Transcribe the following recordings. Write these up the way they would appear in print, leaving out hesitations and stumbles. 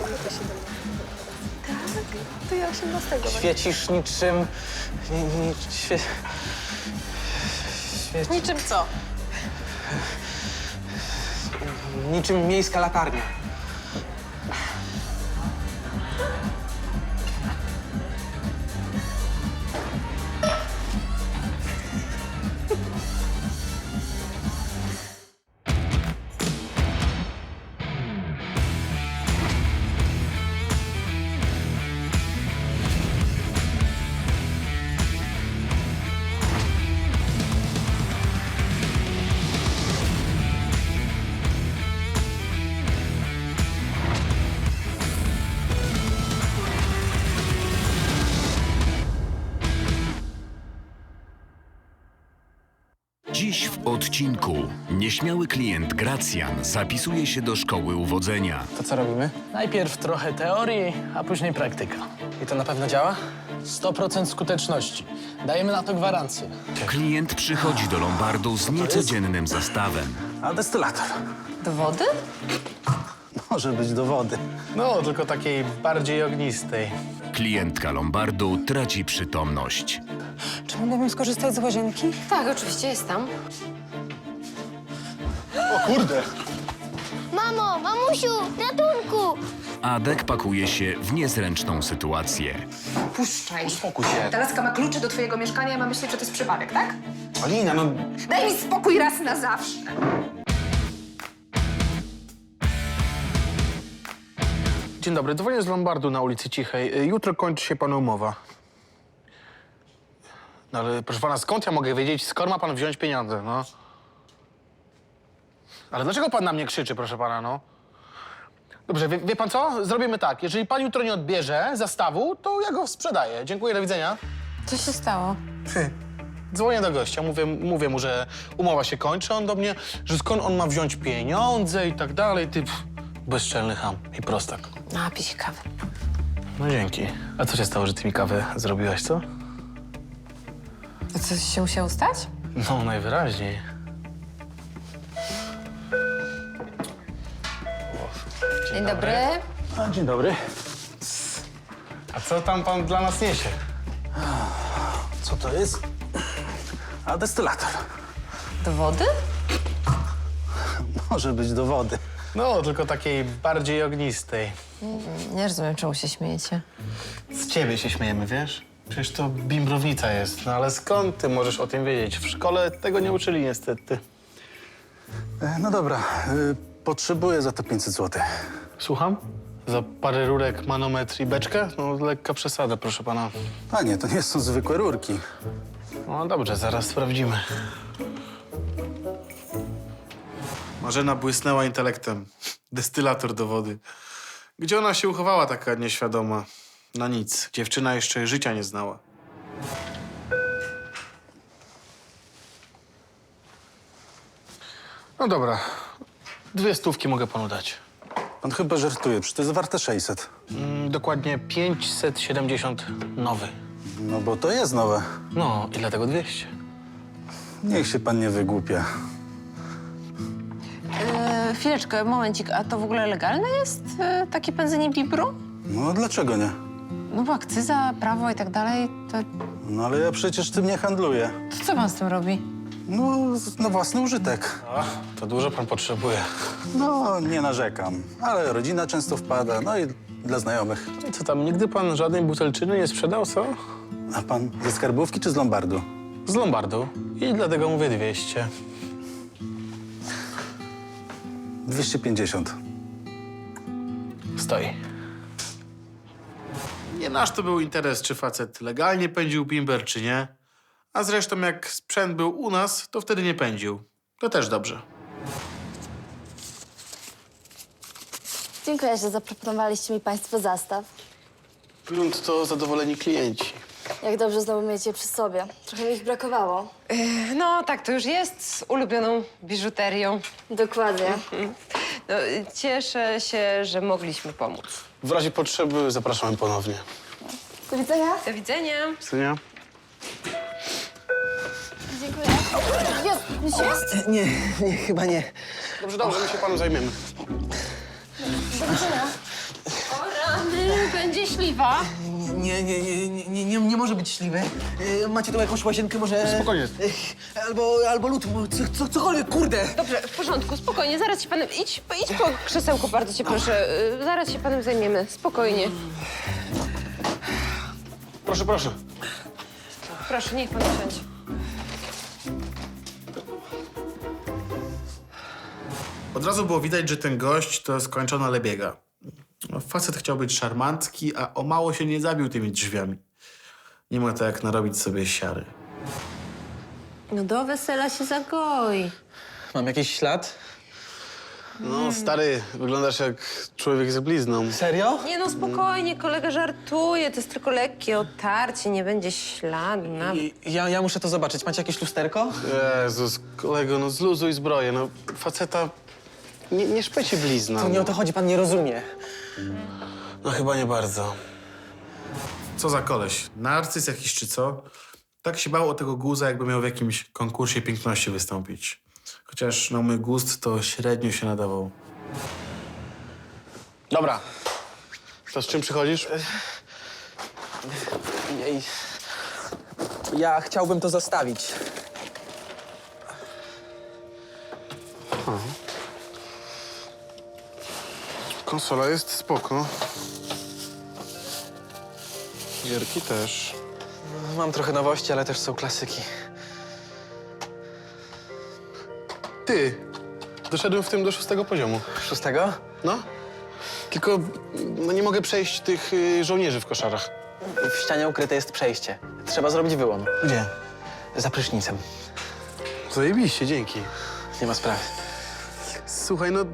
Tak? To ja 18 właśnie. Świecisz niczym... Niczym co? Niczym miejska latarnia. Dziś w odcinku nieśmiały klient Gracjan zapisuje się do szkoły uwodzenia. To co robimy? Najpierw trochę teorii, a później praktyka. I to na pewno działa? 100% skuteczności. Dajemy na to gwarancję. Klient przychodzi do Lombardu z niecodziennym zestawem. A destylator. Do wody? Może być do wody. No, tylko takiej bardziej ognistej. Klientka Lombardu traci przytomność. Czy mogłabym skorzystać z łazienki? Tak, oczywiście, jest tam. O kurde! Mamo, mamusiu, ratunku! Adek pakuje się w niezręczną sytuację. Puszczaj. Spokój się. Ta laska ma klucze do twojego mieszkania, ja mam myśleć, że to jest przypadek, tak? Alina, no... Daj mi spokój raz na zawsze. Dzień dobry, dzwonię z Lombardu na ulicy Cichej. Jutro kończy się panu umowa. No ale proszę pana, skąd ja mogę wiedzieć, skąd ma pan wziąć pieniądze, no? Ale dlaczego pan na mnie krzyczy, proszę pana, no? Dobrze, wie pan co? Zrobimy tak. Jeżeli pan jutro nie odbierze zastawu, to ja go sprzedaję. Dziękuję, do widzenia. Co się stało? Dzwonię do gościa, mówię mu, że umowa się kończy, on do mnie, że skąd on ma wziąć pieniądze i tak dalej. Ty bezczelny cham i prostak. Napij się kawy. No dzięki. A co się stało, że ty mi kawę zrobiłaś, co? A coś się musiało stać? No, najwyraźniej. Dzień dobry. A, dzień dobry. A co tam pan dla nas niesie? Co to jest? A destylator. Do wody? Może być do wody. No, tylko takiej bardziej ognistej. Nie rozumiem, czemu się śmiejecie. Z ciebie się śmiejemy, wiesz? Przecież to bimbrownica jest. No ale skąd ty możesz o tym wiedzieć? W szkole tego nie uczyli niestety. No dobra, potrzebuję za to 500 zł. Słucham? Za parę rurek, manometr i beczkę? No, lekka przesada, proszę pana. A nie, to nie są zwykłe rurki. No dobrze, zaraz sprawdzimy. Marzena błysnęła intelektem. Destylator do wody. Gdzie ona się uchowała taka nieświadoma? Na nic. Dziewczyna jeszcze życia nie znała. No dobra. 200 mogę panu dać. Pan chyba żartuje, przecież to jest warte 600. Dokładnie 570 nowy. No bo to jest nowe. No i dlatego 200. Niech się pan nie wygłupia. Chwileczkę, momencik. A to w ogóle legalne jest takie pędzenie bibru? No dlaczego nie? No bo akcyza, prawo i tak dalej, to No ale ja przecież tym nie handluję. co pan z tym robi? No, na własny użytek. A, to dużo pan potrzebuje. No, nie narzekam, ale rodzina często wpada, no i dla znajomych. I co tam, nigdy pan żadnej butelczyny nie sprzedał, co? A pan ze skarbówki czy z Lombardu? Z Lombardu. I dlatego mówię 200. 250. Stoi. Nie nasz to był interes, czy facet legalnie pędził bimber, czy nie. A zresztą jak sprzęt był u nas, to wtedy nie pędził. To też dobrze. Dziękuję, że zaproponowaliście mi państwo zastaw. Grunt to zadowoleni klienci. Jak dobrze znowu mieć je przy sobie. Trochę mi ich brakowało. No, tak to już jest z ulubioną biżuterią. Dokładnie. No, cieszę się, że mogliśmy pomóc. W razie potrzeby zapraszamy ponownie. Do widzenia. Do widzenia. Synia? Dziękuję. Jest, jest. Nie, chyba nie. Dobrze, my się panu zajmiemy. Do widzenia. śliwa. Nie może być śliwy. Macie tu jakąś łazienkę może... Spokojnie. Albo lód, cokolwiek, kurde. Dobrze, w porządku, spokojnie, zaraz się panem... Idź po krzesełko, bardzo cię proszę. Zaraz się panem zajmiemy, spokojnie. Proszę, proszę. Proszę, niech pan usiądzie. Od razu było widać, że ten gość to skończona lebiega. No, facet chciał być szarmancki, a o mało się nie zabił tymi drzwiami. Nie ma to jak narobić sobie siary. No do wesela się zagoi. Mam jakiś ślad? No, stary, wyglądasz jak człowiek z blizną. Serio? Nie no, spokojnie, kolega żartuje, to jest tylko lekkie otarcie, nie będzie śladu nawet. Ja muszę to zobaczyć. Macie jakieś lusterko? Jezus, kolego, no zluzuj zbroję, no faceta nie szpeci blizna. To nie o to chodzi, pan nie rozumie. No chyba nie bardzo. Co za koleś? Narcyz jakiś czy co? Tak się bał o tego guza, jakby miał w jakimś konkursie piękności wystąpić. Chociaż na mój gust to średnio się nadawał. Dobra. To z czym przychodzisz? Ja chciałbym to zostawić. Konsola jest spoko. Gierki też. Mam trochę nowości, ale też są klasyki. Ty, doszedłem w tym do 6. poziomu. 6? No. Tylko no, nie mogę przejść tych żołnierzy w koszarach. W ścianie ukryte jest przejście. Trzeba zrobić wyłom. Gdzie? Za prysznicem. Zajebiście, dzięki. Nie ma sprawy. Słuchaj, no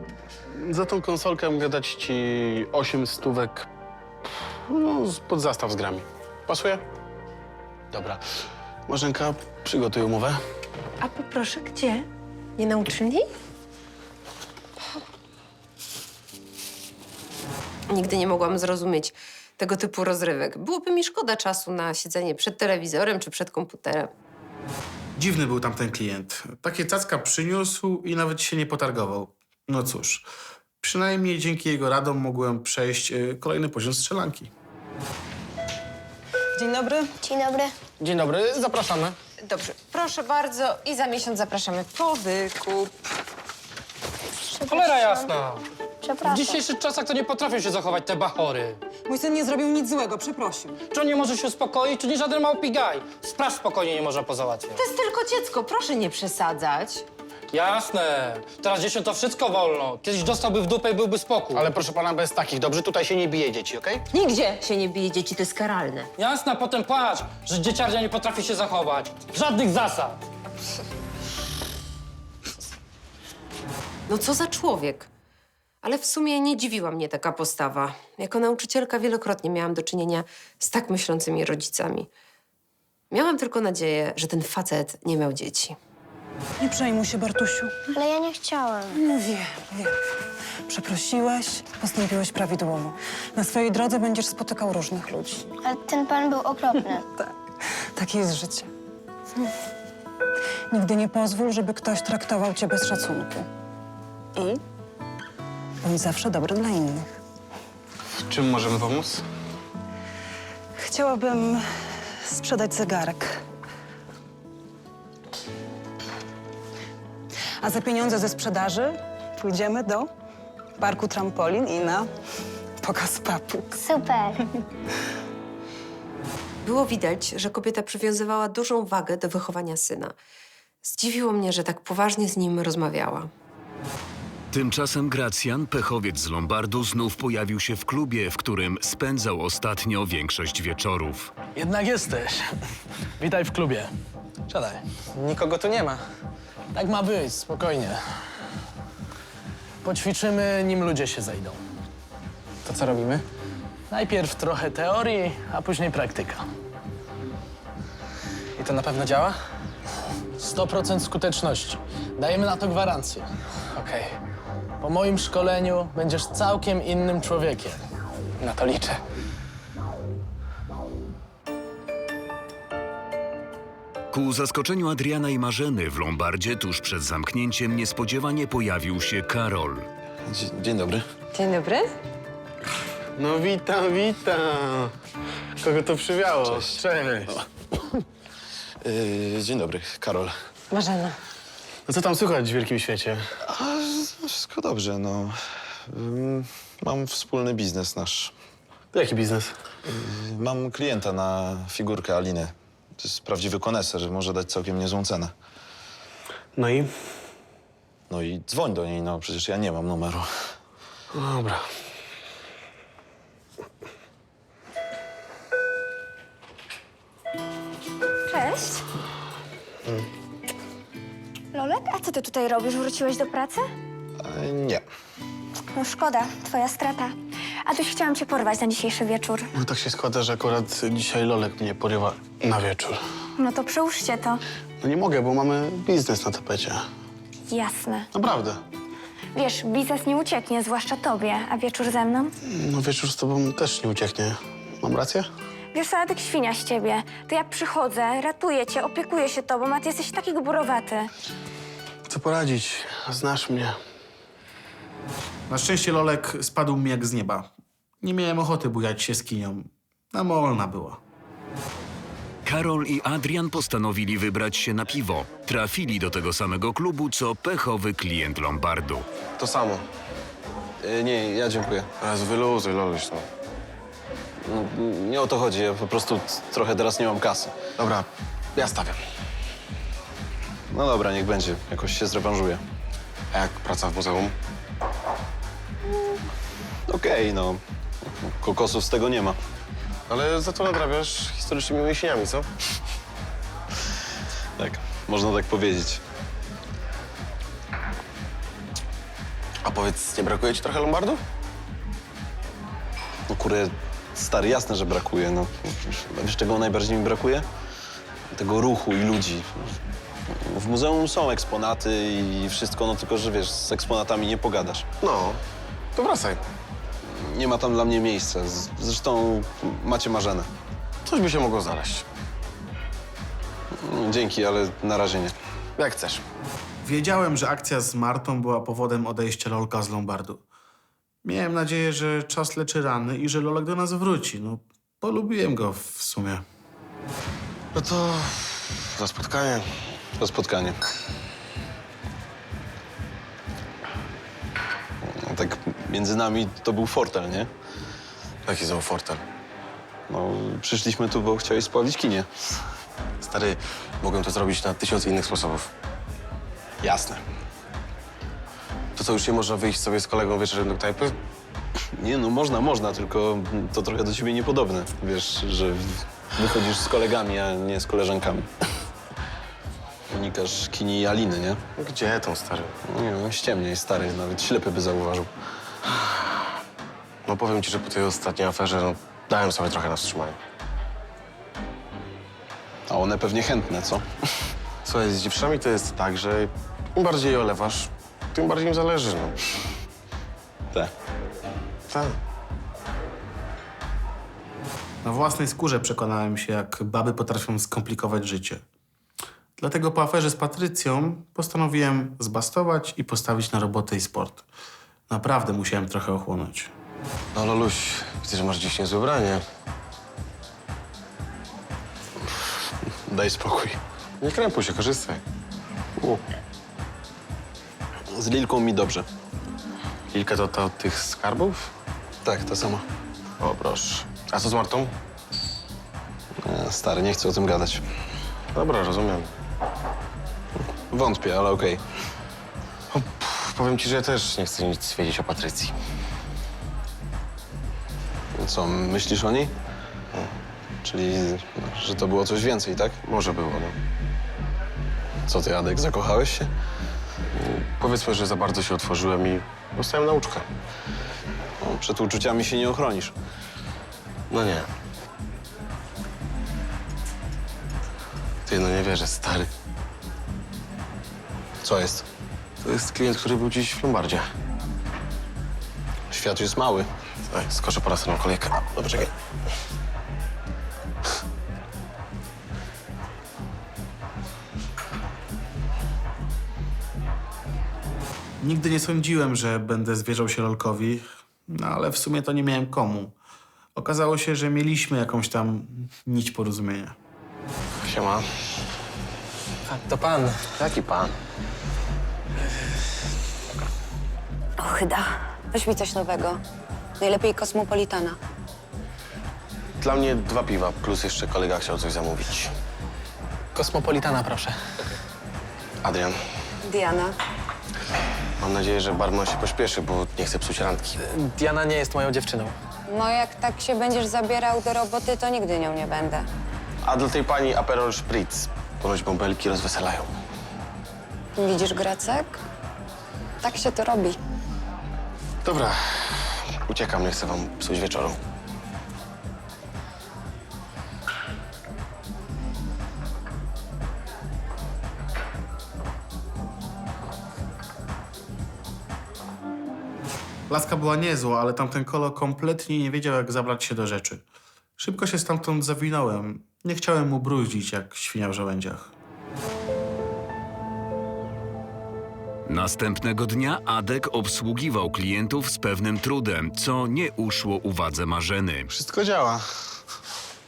za tą konsolkę mogę dać ci 8 stówek no, pod zastaw z grami. Pasuje? Dobra. Marzenka, przygotuj umowę. A poproszę, gdzie? Nie nauczyli? Nigdy nie mogłam zrozumieć tego typu rozrywek. Byłoby mi szkoda czasu na siedzenie przed telewizorem czy przed komputerem. Dziwny był tamten klient. Takie cacka przyniósł i nawet się nie potargował. No cóż, przynajmniej dzięki jego radom mogłem przejść kolejny poziom strzelanki. Dzień dobry. Dzień dobry. Dzień dobry, zapraszamy. Dobrze, proszę bardzo i za miesiąc zapraszamy po wykup. Cholera jasna. W Przepraszam. dzisiejszych czasach to nie potrafią się zachować te bachory. Mój syn nie zrobił nic złego, przeprosił. Czy on nie może się uspokoić, czy nie żaden małpigaj? Spraw spokojnie nie można pozałatwiać. To jest tylko dziecko, proszę nie przesadzać. Jasne. Teraz dzieciom to wszystko wolno. Kiedyś dostałby w dupę i byłby spokój. Ale proszę pana, bez takich, dobrze? Tutaj się nie bije dzieci, okej? Nigdzie się nie bije dzieci, to jest karalne. Jasne, a potem płacz, że dzieciarnia nie potrafi się zachować. Żadnych zasad. No co za człowiek. Ale w sumie nie dziwiła mnie taka postawa. Jako nauczycielka wielokrotnie miałam do czynienia z tak myślącymi rodzicami. Miałam tylko nadzieję, że ten facet nie miał dzieci. Nie przejmuj się, Bartusiu. Ale ja nie chciałam. No wiem. Przeprosiłeś, postąpiłeś prawidłowo. Na swojej drodze będziesz spotykał różnych ludzi. Ale ten pan był okropny. Takie jest życie. Nigdy nie pozwól, żeby ktoś traktował cię bez szacunku. I bądź zawsze dobry dla innych. W czym możemy pomóc? Chciałabym sprzedać zegarek. A za pieniądze ze sprzedaży pójdziemy do parku trampolin i na pokaz papug. Super. Było widać, że kobieta przywiązywała dużą wagę do wychowania syna. Zdziwiło mnie, że tak poważnie z nim rozmawiała. Tymczasem Gracjan, pechowiec z Lombardu, znów pojawił się w klubie, w którym spędzał ostatnio większość wieczorów. Jednak jesteś. Witaj w klubie. Siadaj. Nikogo tu nie ma. Tak ma być, spokojnie. Poćwiczymy, nim ludzie się zejdą. To co robimy? Najpierw trochę teorii, a później praktyka. I to na pewno działa? 100% skuteczności. Dajemy na to gwarancję. Okej, Po moim szkoleniu będziesz całkiem innym człowiekiem. na to liczę. Ku zaskoczeniu Adriana i Marzeny w Lombardzie tuż przed zamknięciem niespodziewanie pojawił się Karol. Dzień dobry. Dzień dobry. No witam, witam. Kogo to przywiało? Cześć. Dzień dobry, Karol. Marzena. No co tam słychać w wielkim świecie? Wszystko dobrze, no. Mam wspólny biznes nasz. Jaki biznes? Mam klienta na figurkę Aliny. To jest prawdziwy koneser, może dać całkiem niezłą cenę. No i? No i dzwoń do niej, no przecież ja nie mam numeru. Dobra. Cześć. Lolek, a co ty tutaj robisz? Wróciłeś do pracy? Nie. No szkoda, twoja strata. A tuś chciałam cię porwać na dzisiejszy wieczór. No tak się składa, że akurat dzisiaj Lolek mnie porywa na wieczór. No to przełóżcie to. No nie mogę, bo mamy biznes na tapecie. Jasne. Naprawdę. Wiesz, biznes nie ucieknie, zwłaszcza tobie. A wieczór ze mną? No wieczór z tobą też nie ucieknie. Mam rację? Wiesz, a tak świnia z ciebie. To ja przychodzę, ratuję cię, opiekuję się tobą, a ty jesteś taki gborowaty. Co poradzić? Znasz mnie. Na szczęście Lolek spadł mi jak z nieba. Nie miałem ochoty bujać się z kinią. Namolna była. Karol i Adrian postanowili wybrać się na piwo. Trafili do tego samego klubu, co pechowy klient Lombardu. To samo. Nie, ja dziękuję. Teraz wyluzuj, Loluś, no. No, nie o to chodzi, ja po prostu trochę teraz nie mam kasy. Dobra, ja stawiam. No dobra, niech będzie. Jakoś się zrewanżuję. A jak praca w muzeum? Okej, no. Kokosów z tego nie ma. Ale za to nadrabiasz historycznymi mięśniami, co? Tak, można tak powiedzieć. A powiedz, nie brakuje ci trochę Lombardów? No kurde, stary, jasne, że brakuje, no. Wiesz, czego najbardziej mi brakuje? Tego ruchu i ludzi. W muzeum są eksponaty i wszystko, no tylko, że wiesz, z eksponatami nie pogadasz. No, to wracaj. Nie ma tam dla mnie miejsca. Zresztą macie Marzenę. Coś by się mogło znaleźć. Dzięki, ale na razie nie. Jak chcesz. Wiedziałem, że akcja z Martą była powodem odejścia Lolka z Lombardu. Miałem nadzieję, że czas leczy rany i że Lolek do nas wróci. No, polubiłem go w sumie. No to za spotkanie. To spotkanie. No, tak między nami to był fortel, nie? Jaki znowu fortel? No, przyszliśmy tu, bo chciałeś spławić kinie. Stary, mogłem to zrobić na 1000 innych sposobów. Jasne. To co, już nie można wyjść sobie z kolegą wieczorem do knajpy? Nie, no można, tylko to trochę do ciebie niepodobne. Wiesz, że wychodzisz z kolegami, a nie z koleżankami. Unikasz kini i Aliny, nie? Gdzie tą, stary? Nie, no, ściemniej, stary, nawet ślepy by zauważył. No powiem ci, że po tej ostatniej aferze, no, dałem sobie trochę na wstrzymanie. A one pewnie chętne, co? Słuchaj, z dziewczynami to jest tak, że im bardziej je olewasz, tym bardziej im zależy, no. Te. Tak. Na własnej skórze przekonałem się, jak baby potrafią skomplikować życie. Dlatego po aferze z Patrycją postanowiłem zbastować i postawić na robotę i sport. Naprawdę musiałem trochę ochłonąć. No, Loluś, widzę, że masz dziś niezłe ubranie. Daj spokój. Nie krępuj się, korzystaj. Z Lilką mi dobrze. Lilka to ta od tych skarbów? Tak, ta sama. O, proszę. A co z Martą? Stary, nie chcę o tym gadać. Dobra, rozumiem. Wątpię, ale okej. Powiem ci, że ja też nie chcę nic wiedzieć o Patrycji. Co, myślisz o niej? Czyli, że to było coś więcej, tak? Może było, no. Co ty, Adek, zakochałeś się? Powiedzmy, że za bardzo się otworzyłem i dostałem nauczkę. No, przed uczuciami się nie ochronisz. No nie. Ty, no nie wierzę, stary. Co jest? To jest klient, który był dziś w Lombardzie. Świat jest mały. Ej, skoczę po raz na kolejkę. Dobra, czekaj. Nigdy nie sądziłem, że będę zwierzał się Lolkowi, No ale w sumie to nie miałem komu. Okazało się, że mieliśmy jakąś tam nić porozumienia. Siema. A, to pan. Jaki pan? Ochyda. Weź mi coś nowego. Najlepiej Kosmopolitana. Dla mnie 2 piwa, plus jeszcze kolega chciał coś zamówić. Kosmopolitana, proszę. Adrian, Diana. mam nadzieję, że barman się pośpieszy, bo nie chcę psuć randki. Diana nie jest moją dziewczyną. No jak tak się będziesz zabierał do roboty, to nigdy nią nie będę. A dla tej pani Aperol Spritz. Ponoć bąbelki rozweselają. Widzisz, Grecek? Tak się to robi. Dobra, uciekam, nie chcę wam psuć wieczoru. Laska była niezła, ale tamten kolo kompletnie nie wiedział, jak zabrać się do rzeczy. Szybko się stamtąd zawinąłem. Nie chciałem mu bruździć, jak świnia w żołędziach. Następnego dnia Adek obsługiwał klientów z pewnym trudem, co nie uszło uwadze Marzeny. Wszystko działa.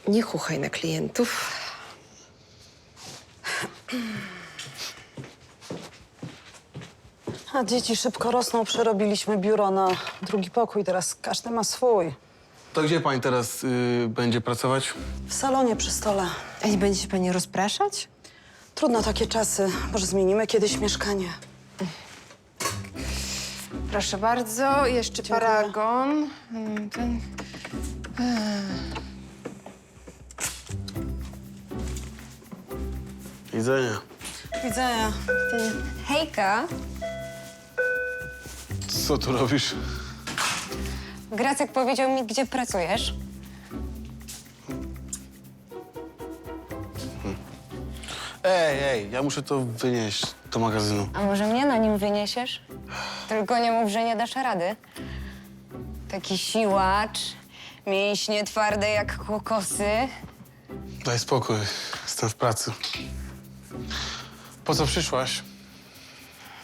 Nie chuchaj na klientów. A dzieci szybko rosną, przerobiliśmy biuro na drugi pokój, teraz każdy ma swój. To gdzie pani teraz będzie pracować? W salonie przy stole. A nie będzie się pani rozpraszać? Trudno takie czasy, może zmienimy kiedyś mieszkanie. Proszę bardzo, jeszcze paragon. Ten... Widzenia. Widzenia. Hejka, Co tu robisz? Gracek powiedział mi, gdzie pracujesz. Ej, ja muszę to wynieść do magazynu. A może mnie na nim wyniesiesz? Tylko nie mów, że nie dasz rady. Taki siłacz, mięśnie twarde jak kokosy. Daj spokój, jestem w pracy. Po co przyszłaś?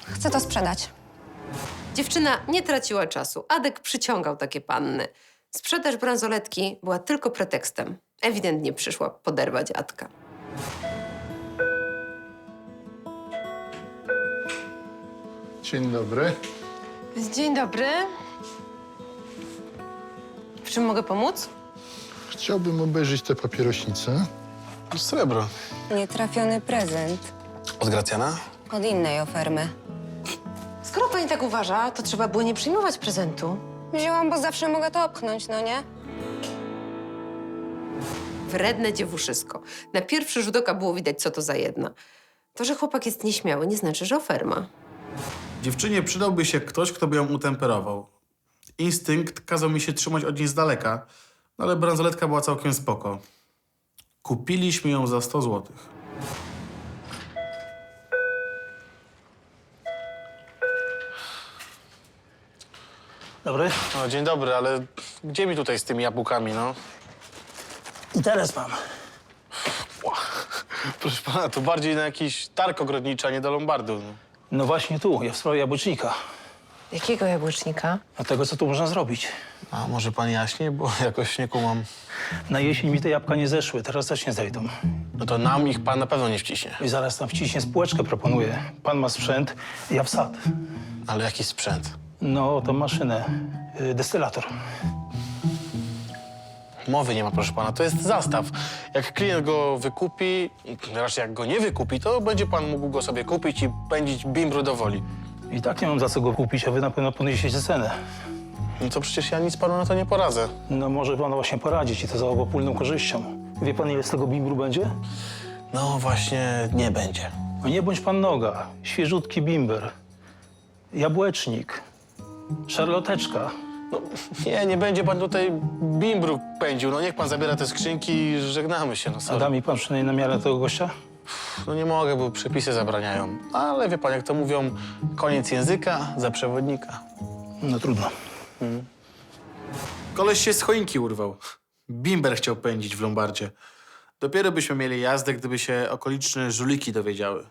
Chcę to sprzedać. Dziewczyna nie traciła czasu. Adek przyciągał takie panny. Sprzedaż bransoletki była tylko pretekstem. Ewidentnie przyszła poderwać Adka. Dzień dobry. Dzień dobry. W czym mogę pomóc? Chciałbym obejrzeć tę papierośnicę. Srebro. Nietrafiony prezent Od Gracjana? od innej ofermy. Skoro pani tak uważa, to trzeba było nie przyjmować prezentu. Wzięłam, bo zawsze mogę to opchnąć, no nie? Wredne dziewuszysko. Na pierwszy rzut oka było widać, co to za jedna. To, że chłopak jest nieśmiały, nie znaczy, że oferma. Dziewczynie przydałby się ktoś, kto by ją utemperował. Instynkt kazał mi się trzymać od niej z daleka, no ale bransoletka była całkiem spoko. Kupiliśmy ją za 100 złotych. Dobry. No, dzień dobry, ale gdzie mi tutaj z tymi jabłkami, no? Interes mam. Proszę pana, to bardziej na jakiś targ ogrodniczy, a nie do Lombardu. No. No właśnie tu, ja w sprawie jabłecznika. Jakiego jabłecznika? A tego, co tu można zrobić. A może pan jaśnie, bo jakoś nie kumam. Na jesień mi te jabłka nie zeszły, teraz też nie zejdą. No to nam ich pan na pewno nie wciśnie. I zaraz tam wciśnie spółeczkę proponuję. Pan ma sprzęt, ja wsad. Ale jaki sprzęt? No, tą maszynę, destylator. Mowy nie ma, proszę pana, to jest zastaw. Jak klient go wykupi, raczej jak go nie wykupi, to będzie pan mógł go sobie kupić i pędzić bimbru do woli. I tak nie mam za co go kupić, a wy na pewno podniesiecie cenę. No to przecież ja nic panu na to nie poradzę. No może pan właśnie poradzić i to za obopólną korzyścią. Wie pan, ile z tego bimbru będzie? No właśnie nie będzie. No nie bądź pan noga. Świeżutki bimber. Jabłecznik. Szarloteczka. No nie będzie pan tutaj bimbru pędził. No niech pan zabiera te skrzynki i żegnamy się. No, A sorry. da mi pan przynajmniej na miarę tego gościa? No nie mogę, bo przepisy zabraniają. Ale wie pan, jak to mówią, koniec języka za przewodnika. No trudno. Koleś się z choinki urwał. Bimber chciał pędzić w Lombardzie. Dopiero byśmy mieli jazdę, gdyby się okoliczne żuliki dowiedziały.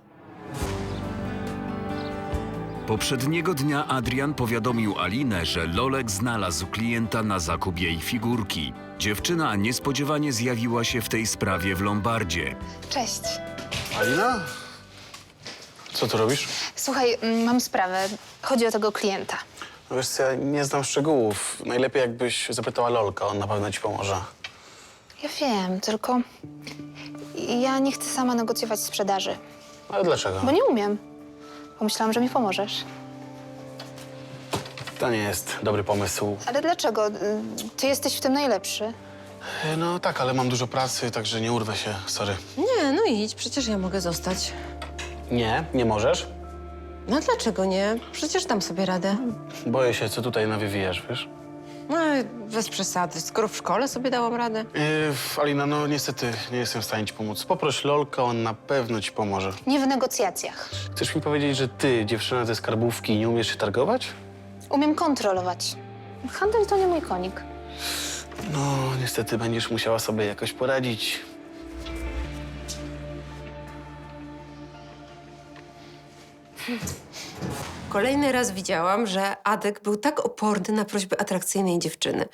Poprzedniego dnia Adrian powiadomił Alinę, że Lolek znalazł klienta na zakup jej figurki. Dziewczyna niespodziewanie zjawiła się w tej sprawie w Lombardzie. Cześć. Alina? Co tu robisz? Słuchaj, mam sprawę. Chodzi o tego klienta. No wiesz co, ja nie znam szczegółów. Najlepiej jakbyś zapytała Lolka, on na pewno ci pomoże. Ja wiem, tylko ja nie chcę sama negocjować sprzedaży, Ale dlaczego? bo nie umiem. Pomyślałam, że mi pomożesz. To nie jest dobry pomysł. Ale dlaczego? Ty jesteś w tym najlepszy. No tak, ale mam dużo pracy, także nie urwę się, sorry. Nie, no idź, przecież ja mogę zostać. Nie możesz? No dlaczego nie? Przecież dam sobie radę. Boję się, co tutaj nawywijasz, wiesz? No, bez przesady. Skoro w szkole sobie dałam radę. Alina, no niestety nie jestem w stanie ci pomóc. Poproś Lolka, on na pewno ci pomoże. Nie w negocjacjach. Chcesz mi powiedzieć, że ty, dziewczyna ze skarbówki, nie umiesz się targować? Umiem kontrolować. Handel to nie mój konik. No, niestety będziesz musiała sobie jakoś poradzić. Kolejny raz widziałam, że Adek był tak oporny na prośby atrakcyjnej dziewczyny.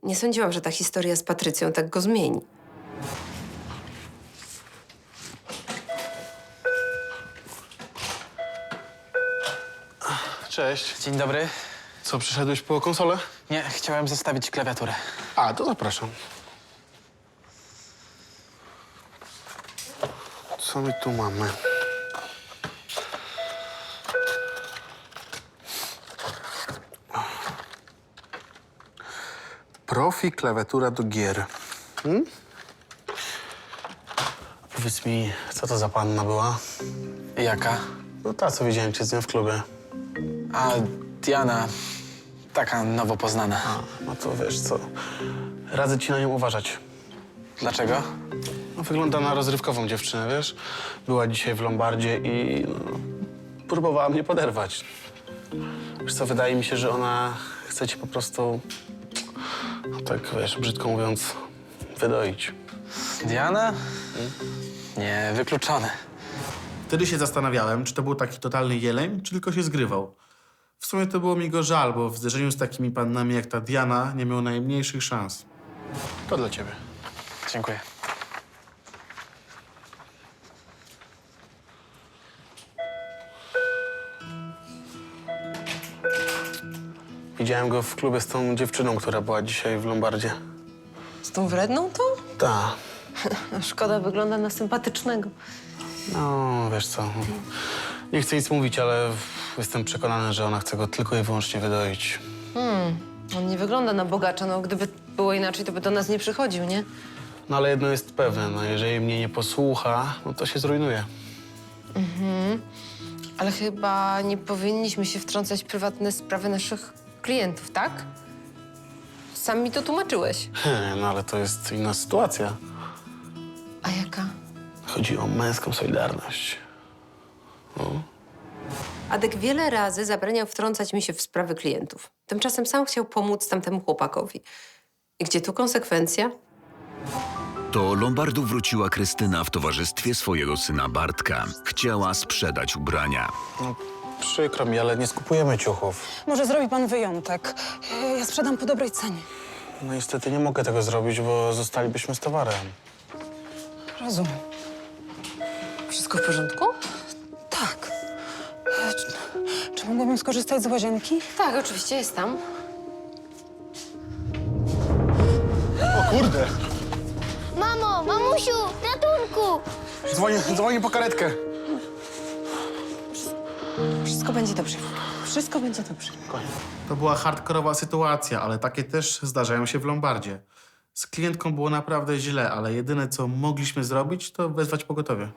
Nie sądziłam, że ta historia z Patrycją tak go zmieni. Cześć. Dzień dobry. Co, przyszedłeś po konsolę? Nie, chciałem zostawić klawiaturę. A, to zapraszam. Co my tu mamy? Profi klawiatura do gier. Powiedz mi, co to za panna była? Jaka? No ta, co widziałem cię z nią w klubie. A Diana, taka nowo poznana. No to wiesz co, radzę ci na nią uważać. Dlaczego? No, wygląda na rozrywkową dziewczynę, wiesz? Była dzisiaj w Lombardzie i próbowała mnie poderwać. Wiesz co, wydaje mi się, że ona chce cię po prostu, no tak wiesz, brzydko mówiąc, wydoić. Diana? Nie, wykluczone. Wtedy się zastanawiałem, czy to był taki totalny jeleń, czy tylko się zgrywał. W sumie to było mi go żal, bo w zderzeniu z takimi pannami jak ta Diana nie miał najmniejszych szans. To dla ciebie. Dziękuję. Widziałem go w klubie z tą dziewczyną, która była dzisiaj w Lombardzie. Z tą wredną to? Ta. Szkoda, wygląda na sympatycznego. No, wiesz co, nie chcę nic mówić, ale jestem przekonany, że ona chce go tylko i wyłącznie wydoić. On nie wygląda na bogacza, no gdyby było inaczej, to by do nas nie przychodził, nie? No ale jedno jest pewne, no jeżeli mnie nie posłucha, no to się zrujnuje. Ale chyba nie powinniśmy się wtrącać w prywatne sprawy naszych klientów, tak? Sam mi to tłumaczyłeś. No ale to jest inna sytuacja. A jaka? Chodzi o męską solidarność. Adek wiele razy zabraniał wtrącać mi się w sprawy klientów. Tymczasem sam chciał pomóc tamtemu chłopakowi. I gdzie tu konsekwencja? Do Lombardu wróciła Krystyna w towarzystwie swojego syna Bartka. Chciała sprzedać ubrania. No, przykro mi, ale nie skupujemy ciuchów. Może zrobi pan wyjątek. Ja sprzedam po dobrej cenie. No niestety nie mogę tego zrobić, bo zostalibyśmy z towarem. Rozumiem. Wszystko w porządku? Tak. Czy mogłabym skorzystać z łazienki? Tak, oczywiście, jest tam. O kurde! Mamo, mamusiu, ratunku! Dzwonię po karetkę. Wszystko będzie dobrze. Wszystko będzie dobrze. To była hardkorowa sytuacja, ale takie też zdarzają się w Lombardzie. Z klientką było naprawdę źle, ale jedyne, co mogliśmy zrobić, to wezwać pogotowie.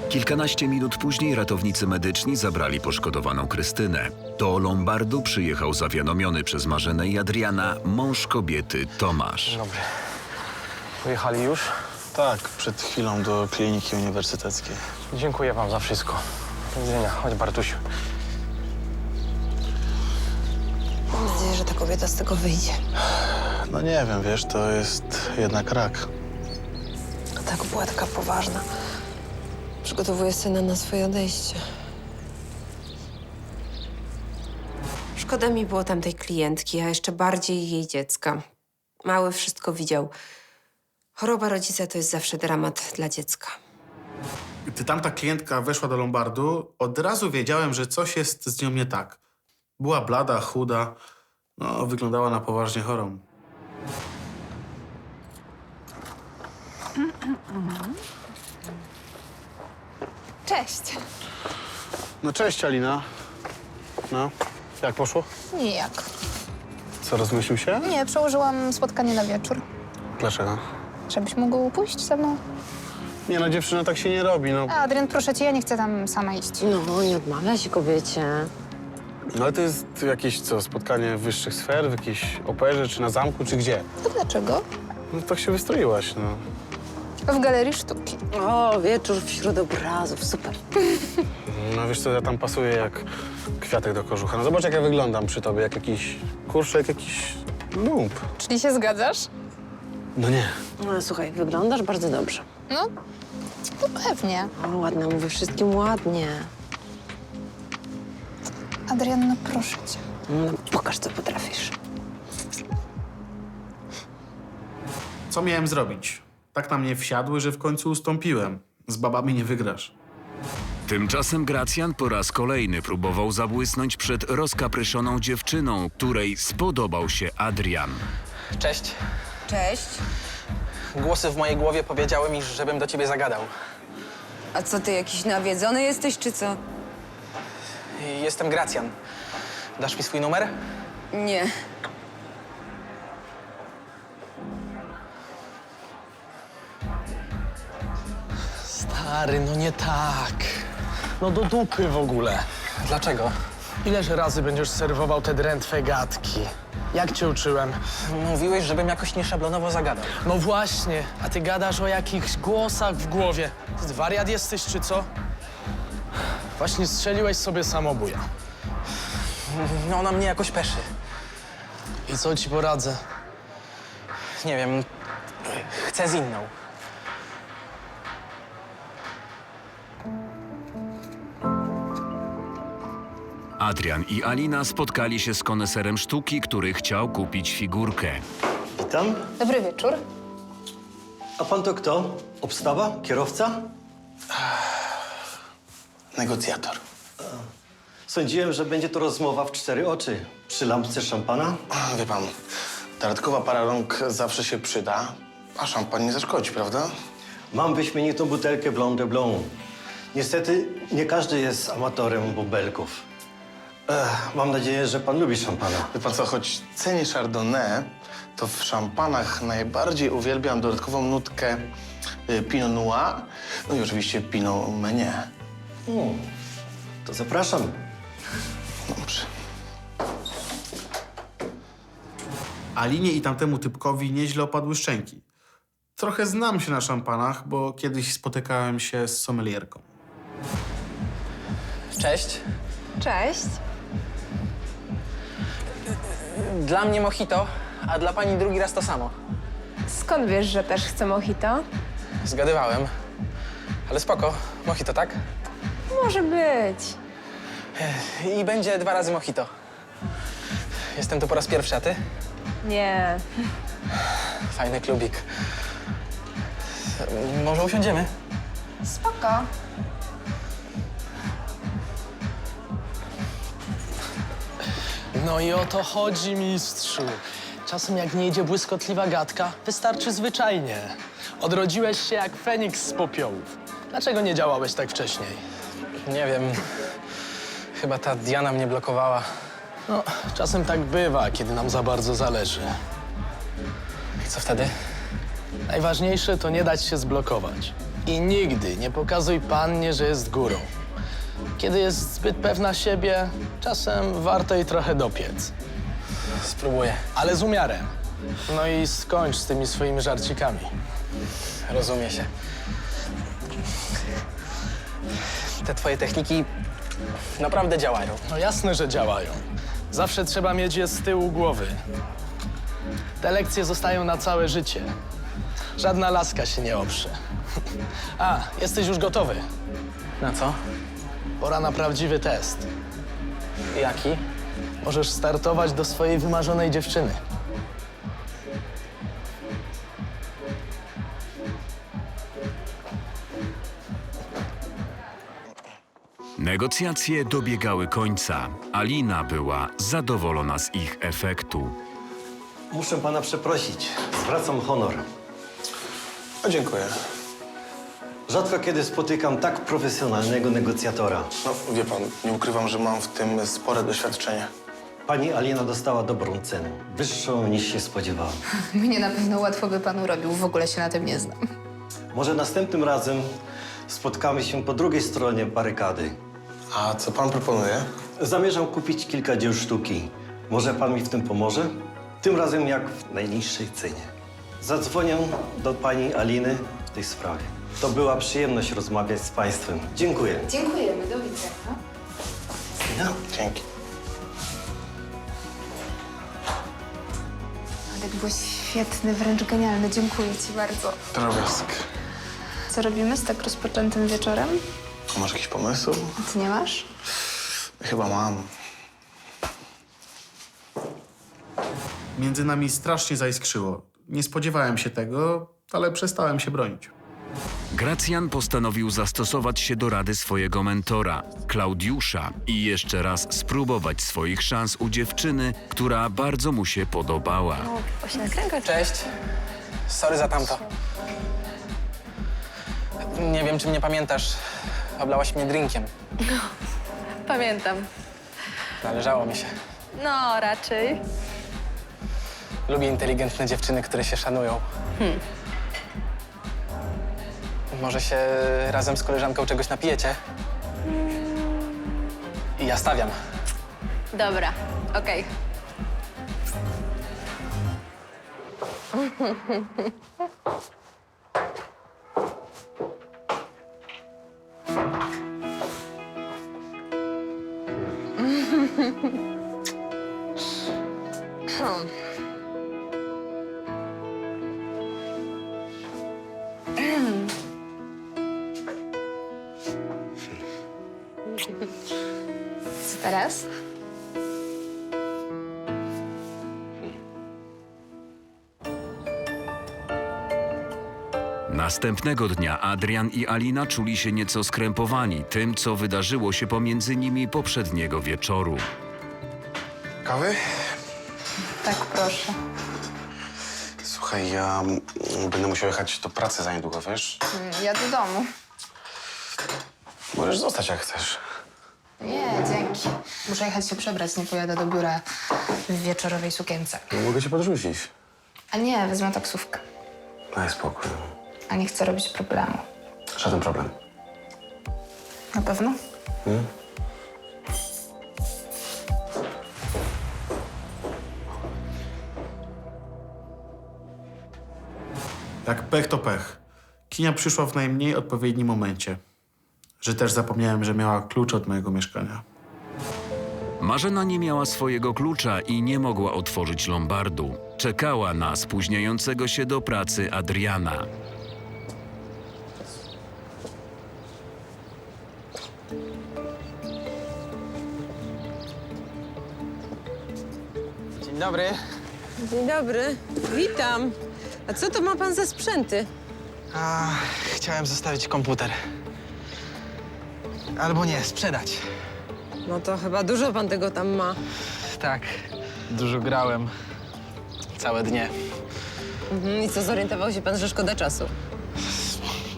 Kilkanaście minut później ratownicy medyczni zabrali poszkodowaną Krystynę. Do Lombardu przyjechał zawiadomiony przez Marzenę i Adriana mąż kobiety Tomasz. Dobry. Pojechali już? Tak, przed chwilą do kliniki uniwersyteckiej. Dziękuję wam za wszystko. Do widzenia. Chodź, Bartusiu. Mam nadzieję, że ta kobieta z tego wyjdzie. No nie wiem, wiesz, to jest jednak rak. A tak była taka poważna. Przygotowuje syna na swoje odejście. Szkoda mi było tamtej klientki, a jeszcze bardziej jej dziecka. Mały wszystko widział. Choroba rodzica to jest zawsze dramat dla dziecka. Gdy tamta klientka weszła do Lombardu, od razu wiedziałem, że coś jest z nią nie tak. Była blada, chuda, no wyglądała na poważnie chorą. Cześć. No cześć, Alina. No, jak poszło? Nijak. Co, rozmyślił się? Nie, przełożyłam spotkanie na wieczór. Dlaczego? Żebyś mógł pójść ze mną? Nie no, dziewczyna, tak się nie robi, no. Adrian, proszę cię, ja nie chcę tam sama iść. No, nie odmawia się kobiecie. No ale to jest jakieś, co, spotkanie wyższych sfer, w jakiejś operze, czy na zamku, czy gdzie? To dlaczego? No tak się wystroiłaś, no. W galerii sztuki. O, wieczór wśród obrazów, super. No wiesz co, ja tam pasuję jak kwiatek do kożucha. No zobacz, jak ja wyglądam przy tobie, jak jakiś kurczak, jakiś lump. Czyli się zgadzasz? No nie. No, słuchaj, wyglądasz bardzo dobrze. No, to pewnie. O, ładna, mówię wszystkim ładnie. Adrian, no proszę cię. No, pokaż, co potrafisz. Co miałem zrobić? Tak na mnie wsiadły, że w końcu ustąpiłem. Z babami nie wygrasz. Tymczasem Gracjan po raz kolejny próbował zabłysnąć przed rozkapryszoną dziewczyną, której spodobał się Adrian. Cześć. Cześć. Głosy w mojej głowie powiedziały mi, żebym do ciebie zagadał. A co, ty jakiś nawiedzony jesteś, czy co? Jestem Gracjan. Dasz mi swój numer? Nie. Stary, no nie tak. No do dupy w ogóle. Dlaczego? Ileż razy będziesz serwował te drętwe gadki? Jak cię uczyłem? Mówiłeś, żebym jakoś nieszablonowo zagadał. No właśnie, a ty gadasz o jakichś głosach w głowie. Ty wariat jesteś, czy co? Właśnie strzeliłeś sobie samobuja. No ona mnie jakoś peszy. I co ci poradzę? Nie wiem, chcę z inną. Adrian i Alina spotkali się z koneserem sztuki, który chciał kupić figurkę. Witam. Dobry wieczór. A pan to kto? Obstawa? Kierowca? Negocjator. Sądziłem, że będzie to rozmowa w 4 oczy. Przy lampce szampana? Wie pan, dodatkowa para rąk zawsze się przyda, a szampan nie zaszkodzi, prawda? Mam wyśmienitą butelkę Blanc de Blanc. Niestety nie każdy jest amatorem bąbelków. Mam nadzieję, że pan lubi szampana. Wie pan co, choć cenię Chardonnay, to w szampanach najbardziej uwielbiam dodatkową nutkę Pinot Noir, no i oczywiście Pinot Meunier. To zapraszam. Dobrze. Alinie i tamtemu typkowi nieźle opadły szczęki. Trochę znam się na szampanach, bo kiedyś spotykałem się z sommelierką. Cześć. Cześć. Dla mnie mojito, a dla pani drugi raz to samo. Skąd wiesz, że też chcę mojito? Zgadywałem. Ale spoko, mojito, tak? Może być. I będzie 2 razy mojito. Jestem tu po raz pierwszy, a ty? Nie. Fajny klubik. Może usiądziemy? Spoko. No i o to chodzi, mistrzu. Czasem jak nie idzie błyskotliwa gadka, wystarczy zwyczajnie. Odrodziłeś się jak Feniks z popiołów. Dlaczego nie działałeś tak wcześniej? Nie wiem. Chyba ta Diana mnie blokowała. No, czasem tak bywa, kiedy nam za bardzo zależy. I co wtedy? Najważniejsze to nie dać się zblokować. I nigdy nie pokazuj pannie, że jest górą. Kiedy jest zbyt pewna siebie, czasem warto jej trochę dopiec. Spróbuję. Ale z umiarem. No i skończ z tymi swoimi żarcikami. Rozumie się. Te twoje techniki naprawdę działają. No jasne, że działają. Zawsze trzeba mieć je z tyłu głowy. Te lekcje zostają na całe życie. Żadna laska się nie oprze. A, jesteś już gotowy. Na co? Pora na prawdziwy test. Jaki? możesz startować do swojej wymarzonej dziewczyny. Negocjacje dobiegały końca. Alina była zadowolona z ich efektu. Muszę pana przeprosić. Zwracam honor. O, dziękuję. Rzadko kiedy spotykam tak profesjonalnego negocjatora. No, wie pan, nie ukrywam, że mam w tym spore doświadczenie. Pani Alina dostała dobrą cenę. Wyższą niż się spodziewałam. Mnie na pewno łatwo by pan urobił, w ogóle się na tym nie znam. Może następnym razem spotkamy się po drugiej stronie barykady. A co pan proponuje? Zamierzam kupić kilka dzieł sztuki. Może pan mi w tym pomoże? Tym razem jak w najniższej cenie. Zadzwonię do pani Aliny w tej sprawie. To była przyjemność rozmawiać z państwem. Dziękuję. Dziękujemy, do widzenia. No, dzięki. Adek, byłeś świetny, wręcz genialny. Dziękuję ci bardzo. Drobiazg. Co robimy z tak rozpoczętym wieczorem? A masz jakiś pomysł? A ty nie masz? Chyba mam. Między nami strasznie zaiskrzyło. Nie spodziewałem się tego, ale przestałem się bronić. Gracjan postanowił zastosować się do rady swojego mentora, Klaudiusza, i jeszcze raz spróbować swoich szans u dziewczyny, która bardzo mu się podobała. Cześć. Sorry za tamto. Nie wiem, czy mnie pamiętasz. Oblałaś mnie drinkiem. Pamiętam. Należało mi się. No, raczej. Lubię inteligentne dziewczyny, które się szanują. Może się razem z koleżanką czegoś napijecie? I ja stawiam. Dobra, okej. Co teraz? Następnego dnia Adrian i Alina czuli się nieco skrępowani tym, co wydarzyło się pomiędzy nimi poprzedniego wieczoru. Kawy? Tak, proszę. Słuchaj, ja będę musiał jechać do pracy za niedługo, wiesz? Ja do domu. Możesz zostać, jak chcesz. Nie, dzięki. Muszę jechać się przebrać, nie pojadę do biura w wieczorowej sukience. No, mogę cię podrzucić. A nie, wezmę taksówkę. Daj spokój. A nie chcę robić problemu. Żaden problem. Na pewno? Jak pech to pech. Kinia przyszła w najmniej odpowiednim momencie. Że też zapomniałem, że miała klucz od mojego mieszkania. Marzena nie miała swojego klucza i nie mogła otworzyć lombardu. Czekała na spóźniającego się do pracy Adriana. Dzień dobry. Dzień dobry, witam. A co to ma pan za sprzęty? Chciałem zostawić komputer. Albo nie, sprzedać. No to chyba dużo pan tego tam ma. Tak, dużo grałem. Całe dnie. I co, zorientował się pan, że szkoda czasu?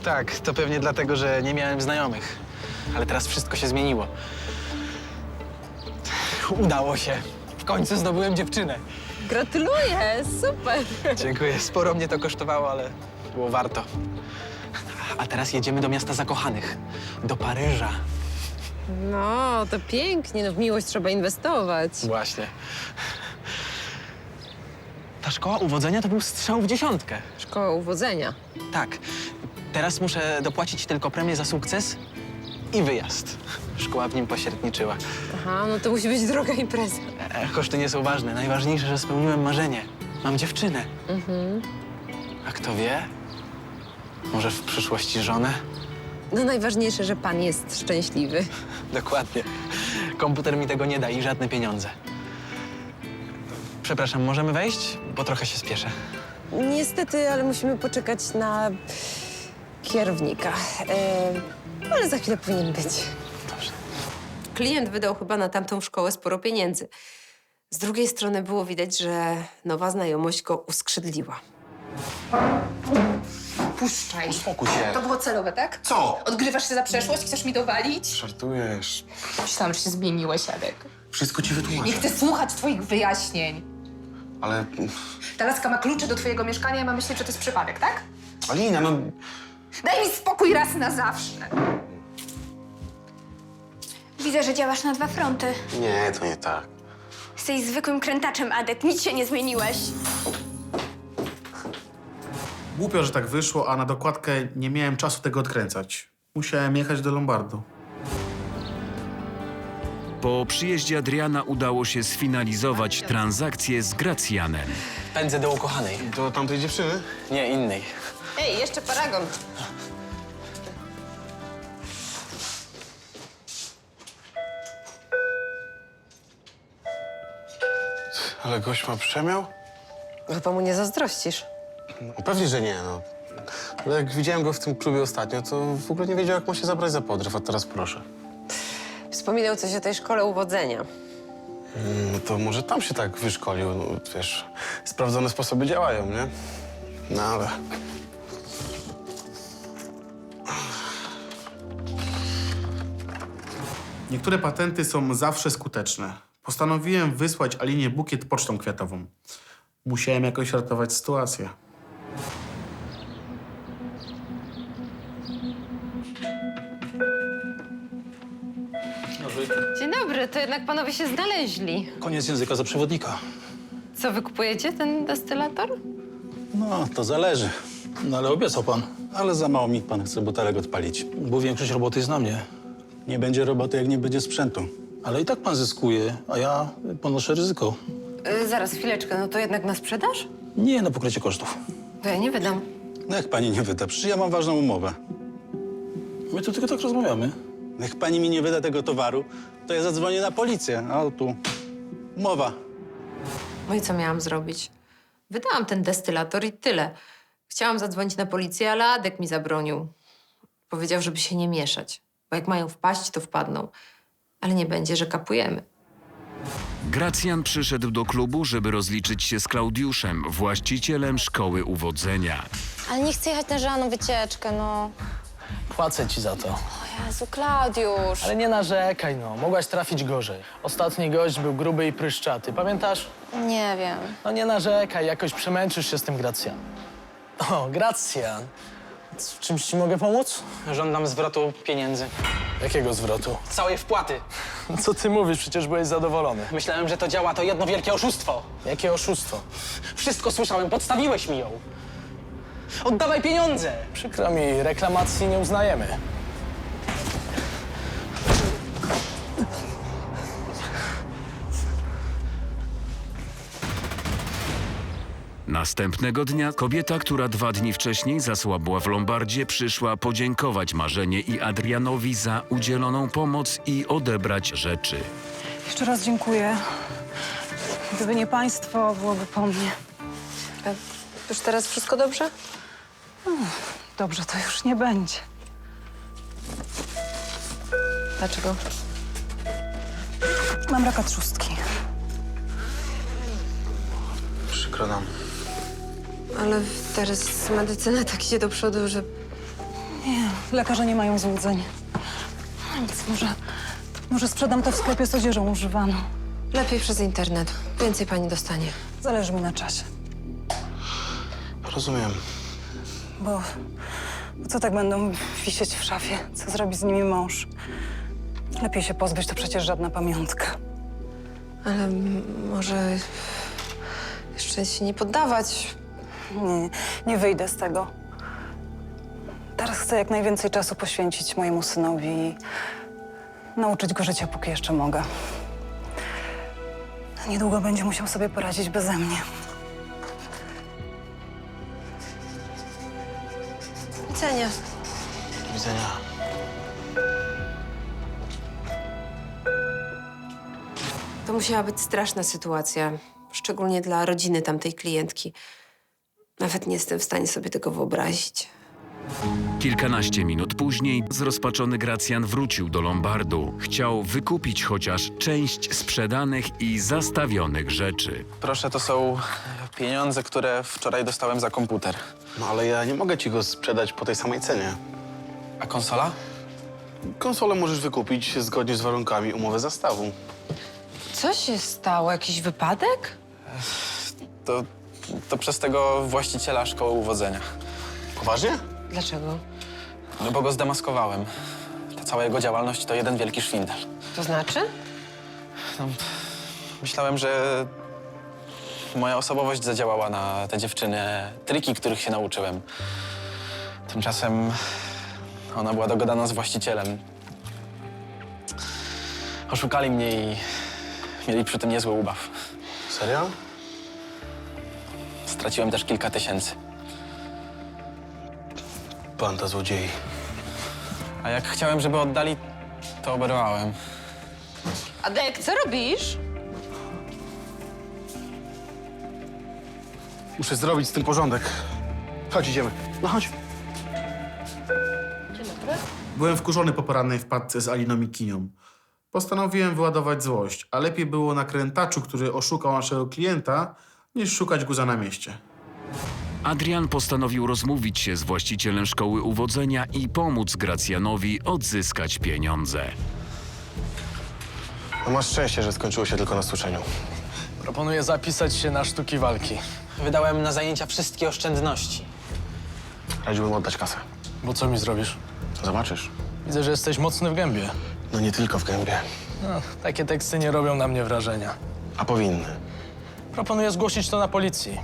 Tak, to pewnie dlatego, że nie miałem znajomych. Ale teraz wszystko się zmieniło. Udało się. W końcu zdobyłem dziewczynę. Gratuluję, super. Dziękuję. Sporo mnie to kosztowało, ale było warto. A teraz jedziemy do miasta zakochanych. Do Paryża. No, to pięknie, no w miłość trzeba inwestować. Właśnie. Ta szkoła uwodzenia to był strzał w dziesiątkę. Szkoła uwodzenia. Tak. Teraz muszę dopłacić tylko premię za sukces i wyjazd. Szkoła w nim pośredniczyła. Aha, no to musi być droga impreza. Koszty nie są ważne. Najważniejsze, że spełniłem marzenie. Mam dziewczynę. A kto wie? Może w przyszłości żonę? No najważniejsze, że pan jest szczęśliwy. Dokładnie. Komputer mi tego nie da i żadne pieniądze. Przepraszam, możemy wejść? Bo trochę się spieszę. Niestety, ale musimy poczekać na kierownika. Ale za chwilę powinien być. Dobrze. Klient wydał chyba na tamtą szkołę sporo pieniędzy. Z drugiej strony było widać, że nowa znajomość go uskrzydliła. Puszczaj. Uspokój się. To było celowe, tak? Co? Odgrywasz się za przeszłość? Chcesz mi dowalić? Żartujesz. Myślałam, że się zmieniłeś, Adek. Wszystko ci wytłumaczę. Nie chcę słuchać twoich wyjaśnień. Ale... Ta laska ma klucze do twojego mieszkania i ma myśleć, że to jest przypadek, tak? Alina, no... Daj mi spokój raz na zawsze. Widzę, że działasz na 2 fronty. Nie, to nie tak. Jesteś zwykłym krętaczem, Adek. Nic się nie zmieniłeś. Głupio, że tak wyszło, a na dokładkę nie miałem czasu tego odkręcać. Musiałem jechać do Lombardu. Po przyjeździe Adriana udało się sfinalizować transakcję z Gracjanem. Pędzę do ukochanej. Do tamtej dziewczyny? Nie, innej. Ej, jeszcze paragon. Ale gość ma przemiał? Chyba mu nie zazdrościsz. No, pewnie, że nie, no. Ale jak widziałem go w tym klubie ostatnio, to w ogóle nie wiedział, jak ma się zabrać za podryw, a teraz proszę. Wspominał coś o tej szkole uwodzenia. No to może tam się tak wyszkolił, no, wiesz, sprawdzone sposoby działają, nie? No ale... Niektóre patenty są zawsze skuteczne. Postanowiłem wysłać Alinie bukiet pocztą kwiatową. Musiałem jakoś ratować sytuację. Dzień dobry, to jednak panowie się znaleźli. Koniec języka za przewodnika. Co, wy kupujecie ten destylator? No, to zależy. No, ale obiecał pan. Ale za mało mi pan chce butelek odpalić. Bo większość roboty jest na mnie. Nie będzie roboty, jak nie będzie sprzętu. Ale i tak pan zyskuje, a ja ponoszę ryzyko. Zaraz, chwileczkę, no to jednak na sprzedaż? Nie na pokrycie kosztów. Bo ja nie wydam. No jak pani nie wyda? Przecież ja mam ważną umowę. My tu tylko tak rozmawiamy. Jak pani mi nie wyda tego towaru, to ja zadzwonię na policję. A tu umowa. No i co miałam zrobić? Wydałam ten destylator i tyle. Chciałam zadzwonić na policję, ale Adek mi zabronił. Powiedział, żeby się nie mieszać, bo jak mają wpaść, to wpadną. Ale nie będzie, że kapujemy. Gracjan przyszedł do klubu, żeby rozliczyć się z Klaudiuszem, właścicielem szkoły uwodzenia. Ale nie chcę jechać na żadną wycieczkę, no. Płacę ci za to. O Jezu, Klaudiusz. Ale nie narzekaj, no. Mogłaś trafić gorzej. Ostatni gość był gruby i pryszczaty. Pamiętasz? Nie wiem. No nie narzekaj, jakoś przemęczysz się z tym Gracjan. O, Gracjan. W czymś ci mogę pomóc? Żądam zwrotu pieniędzy. Jakiego zwrotu? Całej wpłaty. Co ty mówisz? Przecież byłeś zadowolony. Myślałem, że to działa, to jedno wielkie oszustwo. Jakie oszustwo? Wszystko słyszałem, podstawiłeś mi ją. Oddawaj pieniądze! Przykro mi, reklamacji nie uznajemy. Następnego dnia kobieta, która 2 dni wcześniej zasłabła w Lombardzie, przyszła podziękować Marzenie i Adrianowi za udzieloną pomoc i odebrać rzeczy. Jeszcze raz dziękuję. Gdyby nie państwo, byłoby po mnie. Już teraz wszystko dobrze? Dobrze, to już nie będzie. Dlaczego? Mam raka trzustki. Przykro nam. Ale teraz medycyna tak idzie do przodu, że... Nie, lekarze nie mają złudzeń. Nic, może sprzedam to w sklepie z odzieżą używaną. Lepiej przez internet. Więcej pani dostanie. Zależy mi na czasie. Rozumiem. Bo co tak będą wisieć w szafie? Co zrobi z nimi mąż? Lepiej się pozbyć, to przecież żadna pamiątka. Ale może jeszcze się nie poddawać. Nie wyjdę z tego. Teraz chcę jak najwięcej czasu poświęcić mojemu synowi i nauczyć go życia, póki jeszcze mogę. Niedługo będzie musiał sobie poradzić beze mnie. Do widzenia. Do widzenia. To musiała być straszna sytuacja. szczególnie dla rodziny tamtej klientki. Nawet nie jestem w stanie sobie tego wyobrazić. Kilkanaście minut później zrozpaczony Gracjan wrócił do Lombardu. Chciał wykupić chociaż część sprzedanych i zastawionych rzeczy. Proszę, to są pieniądze, które wczoraj dostałem za komputer. No ale ja nie mogę ci go sprzedać po tej samej cenie. A konsola? Konsolę możesz wykupić zgodnie z warunkami umowy zastawu. Co się stało? Jakiś wypadek? To przez tego właściciela szkoły uwodzenia. Poważnie? Dlaczego? No bo go zdemaskowałem. Ta cała jego działalność to jeden wielki szwindel. To znaczy? No, myślałem, że moja osobowość zadziałała na te dziewczyny. Triki, których się nauczyłem. Tymczasem ona była dogadana z właścicielem. Oszukali mnie i mieli przy tym niezły ubaw. Serio? Straciłem też kilka tysięcy. Banda złodziei. A jak chciałem, żeby oddali, to oberwałem. Adek, co robisz? Muszę zrobić z tym porządek. Chodź, idziemy. No chodź. Byłem wkurzony po porannej wpadce z Aliną i Kinią. Postanowiłem wyładować złość, a lepiej było na krętaczu, który oszukał naszego klienta, niż szukać guza na mieście. Adrian postanowił rozmówić się z właścicielem szkoły uwodzenia i pomóc Gracjanowi odzyskać pieniądze. No masz szczęście, że skończyło się tylko na suszeniu. Proponuję zapisać się na sztuki walki. Wydałem na zajęcia wszystkie oszczędności. Radziłbym oddać kasę. Bo co mi zrobisz? Zobaczysz. Widzę, że jesteś mocny w gębie. No nie tylko w gębie. No, takie teksty nie robią na mnie wrażenia. A powinny. Proponuję zgłosić to na policji.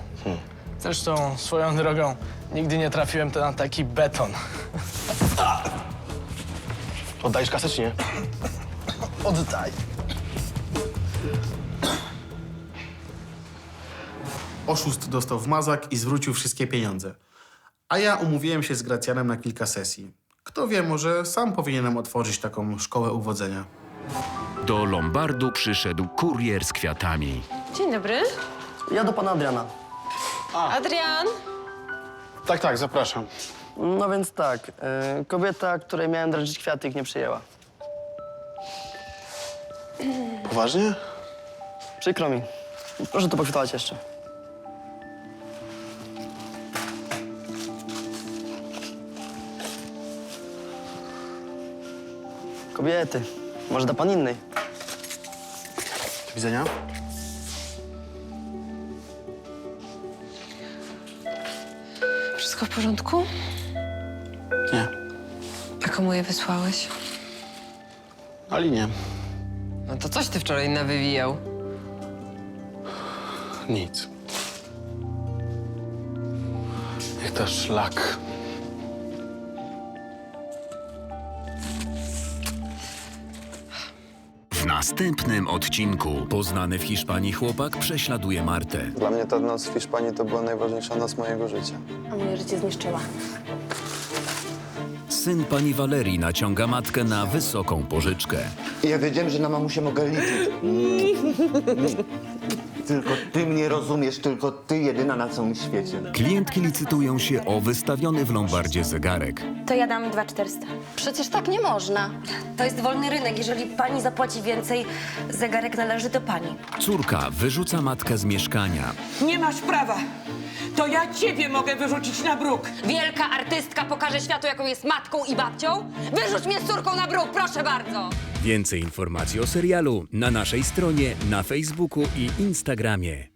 Zresztą, swoją drogą, nigdy nie trafiłem na taki beton. Oddajesz kasę, czy nie? Oddaj. Oszust dostał w mazak i zwrócił wszystkie pieniądze. A ja umówiłem się z Gracjanem na kilka sesji. Kto wie, może sam powinienem otworzyć taką szkołę uwodzenia. Do Lombardu przyszedł kurier z kwiatami. Dzień dobry. Ja do pana Adriana. Adrian? Tak, zapraszam. No więc tak, kobieta, której miałem drażyć kwiaty, ich nie przyjęła. Poważnie? Przykro mi. Proszę to pokwitować jeszcze. Kobiety, może da pan innej? Do widzenia. Wszystko w porządku? Nie. A komu je wysłałeś? Alinie. No to coś ty wczoraj nawywijał. Nic. Niech to szlak. W następnym odcinku poznany w Hiszpanii chłopak prześladuje Martę. Dla mnie ta noc w Hiszpanii to była najważniejsza noc mojego życia. A moje życie zniszczyła. Syn pani Walerii naciąga matkę na wysoką pożyczkę. Ja wiedziałem, że na mamusię mogę liczyć. Tylko ty mnie rozumiesz, tylko ty jedyna na całym świecie. Klientki licytują się o wystawiony w Lombardzie zegarek. To ja dam 2400. Przecież tak nie można. To jest wolny rynek. Jeżeli pani zapłaci więcej, zegarek należy do pani. Córka wyrzuca matkę z mieszkania. Nie masz prawa. To ja ciebie mogę wyrzucić na bruk. Wielka artystka pokaże światu, jaką jest matką i babcią? Wyrzuć mnie z córką na bruk, proszę bardzo. Więcej informacji o serialu na naszej stronie, na Facebooku i Instagramie.